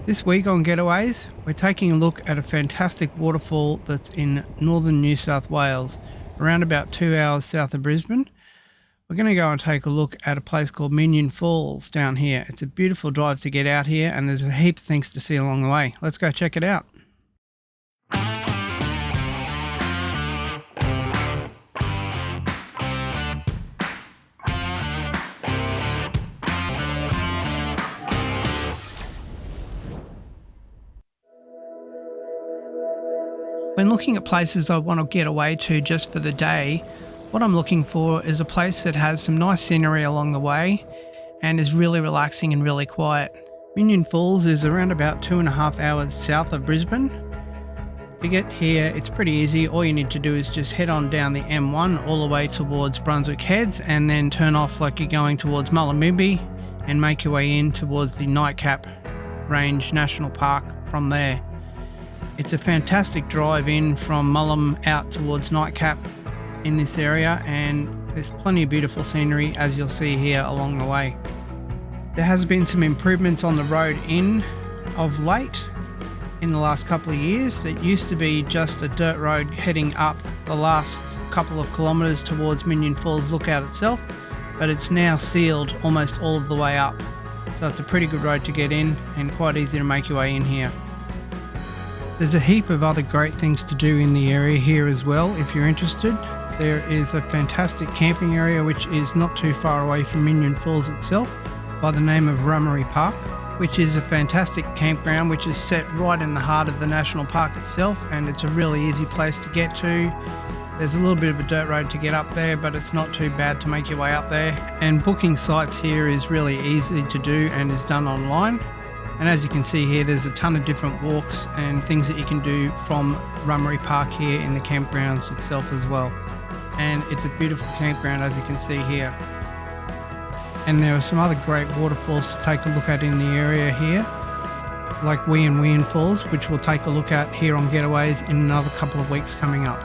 This week on Getaways, we're taking a look at a fantastic waterfall that's in northern New South Wales, around about 2 hours south of Brisbane. We're going to go and take a look at a place called Minyon Falls down here. It's a beautiful drive to get out here, and there's a heap of things to see along the way. Let's go check it out. When looking at places I want to get away to just for the day, what I'm looking for is a place that has some nice scenery along the way and is really relaxing and really quiet. Minyon Falls is around about 2.5 hours south of Brisbane. To get here, it's pretty easy. All you need to do is just head on down the M1 all the way towards Brunswick Heads and then turn off like you're going towards Mullumbimby and make your way in towards the Nightcap Range National Park from there. It's a fantastic drive in from Mullum out towards Nightcap in this area, and there's plenty of beautiful scenery as you'll see here along the way. There has been some improvements on the road in of late in the last couple of years. It used to be just a dirt road heading up the last couple of kilometres towards Minyon Falls Lookout itself, but it's now sealed almost all of the way up. So it's a pretty good road to get in and quite easy to make your way in here. There's a heap of other great things to do in the area here as well if you're interested. There is a fantastic camping area which is not too far away from Minyon Falls itself by the name of Rummery Park, which is a fantastic campground which is set right in the heart of the national park itself, and it's a really easy place to get to. There's a little bit of a dirt road to get up there, but it's not too bad to make your way up there, and booking sites here is really easy to do and is done online. And as you can see here, there's a ton of different walks and things that you can do from Rummery Park here in the campgrounds itself as well. And it's a beautiful campground as you can see here. And there are some other great waterfalls to take a look at in the area here, like Minyon Falls, which we'll take a look at here on Getaways in another couple of weeks coming up.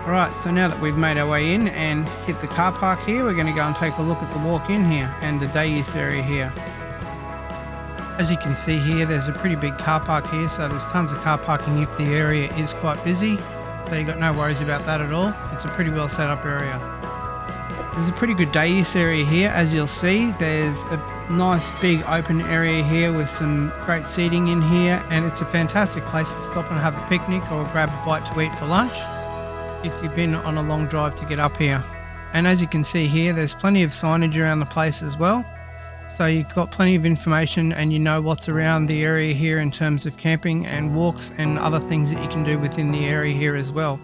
Alright, so now that we've made our way in and hit the car park here, we're going to go and take a look at the walk in here and the day use area here. As you can see here, there's a pretty big car park here, so there's tons of car parking if the area is quite busy, so you've got no worries about that at all. It's a pretty well set up area. There's a pretty good day use area here. As you'll see, there's a nice big open area here with some great seating in here, and it's a fantastic place to stop and have a picnic or grab a bite to eat for lunch if you've been on a long drive to get up here. And as you can see here, there's plenty of signage around the place as well, so you've got plenty of information and you know what's around the area here in terms of camping and walks and other things that you can do within the area here as well.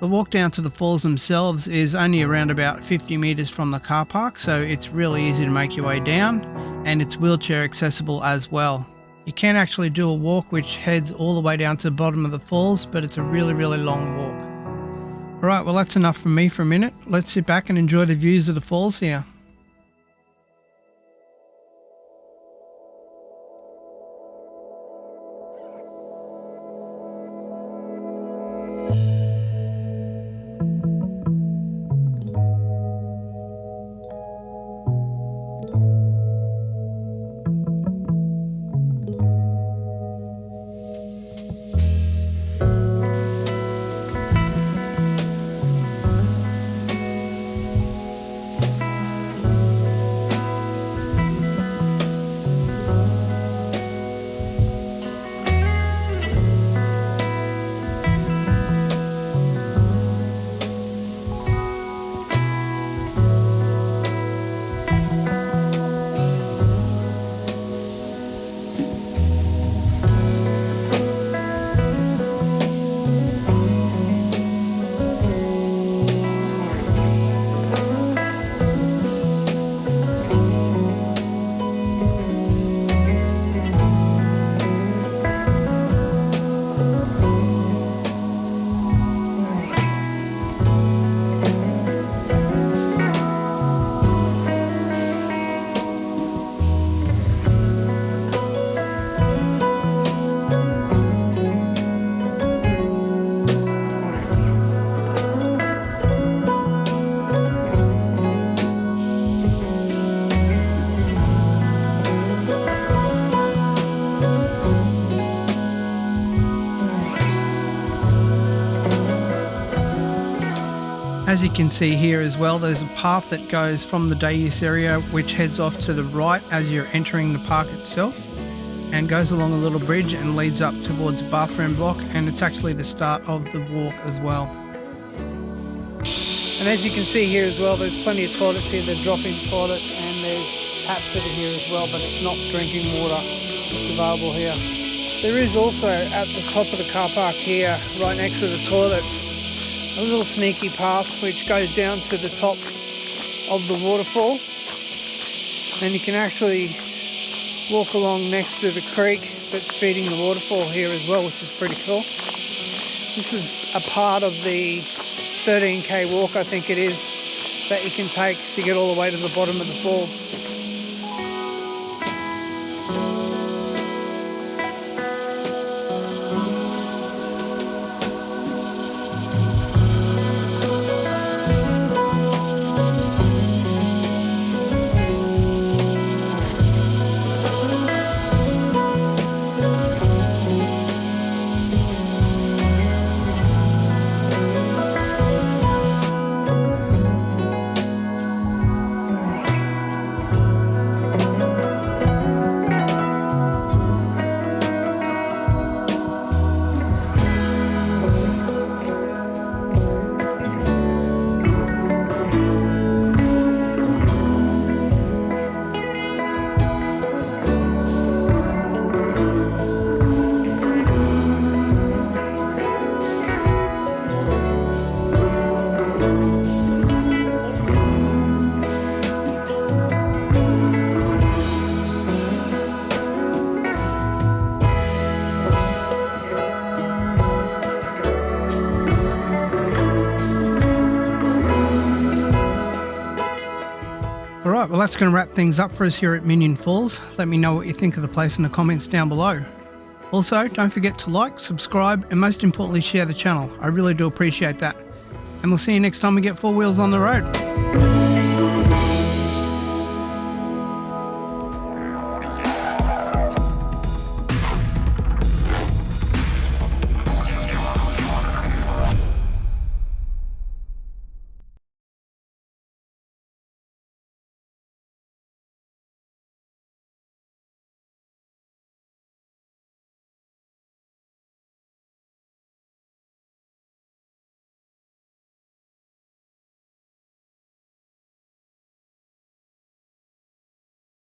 The walk down to the falls themselves is only around about 50 metres from the car park, so it's really easy to make your way down, and it's wheelchair accessible as well. You can actually do a walk which heads all the way down to the bottom of the falls, but it's a really long walk. Alright, well that's enough from me for a minute. Let's sit back and enjoy the views of the falls here. you can see here as well, there's a path that goes from the day use area which heads off to the right as you're entering the park itself, and goes along a little bridge and leads up towards the bathroom block, and it's actually the start of the walk as well. And as you can see here as well, there's plenty of toilets here, they're drop-in toilets, and there's taps that are here as well, but it's not drinking water that's available here. There is also at the top of the car park here, right next to the toilets, a little sneaky path which goes down to the top of the waterfall, and you can actually walk along next to the creek that's feeding the waterfall here as well, which is pretty cool. This is a part of the 13k walk, I think it is, that you can take to get all the way to the bottom of the falls. Alright, well that's going to wrap things up for us here at Minyon Falls. Let me know what you think of the place in the comments down below. Also, don't forget to like, subscribe, and most importantly share the channel. I really do appreciate that. And we'll see you next time we get 4 wheels on the road.